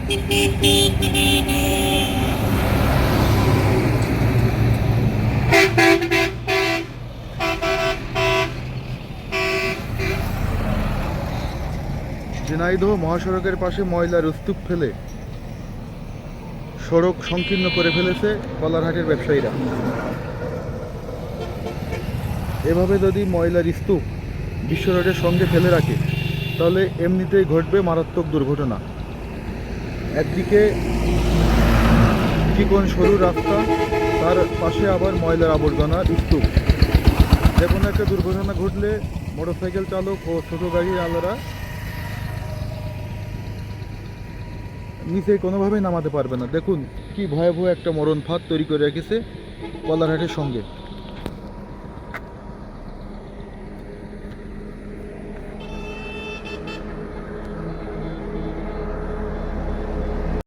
ঝিনাইদহ মহাসড়কের পাশে ময়লার স্তূপ ফেলে সড়ক সংকীর্ণ করে ফেলেছে কলারহাটের ব্যবসায়ীরা। এভাবে যদি ময়লার স্তূপ বিশ্ব রোডের সঙ্গে ফেলে রাখে তাহলে এমনিতেই ঘটবে মারাত্মক দুর্ঘটনা। একদিকে চিকন সরু রাস্তা, তার পাশে আবার ময়লার আবর্জনার স্তূপ। যে কোনো একটা দুর্ঘটনা ঘটলে মোটরসাইকেল চালক ও ছোটো গাড়ির আলারা নিচে কোনোভাবেই নামাতে পারবে না। দেখুন কি ভয়াবহ একটা মরণ ফাঁদ তৈরি করে রেখেছে কলারহাটের সঙ্গে।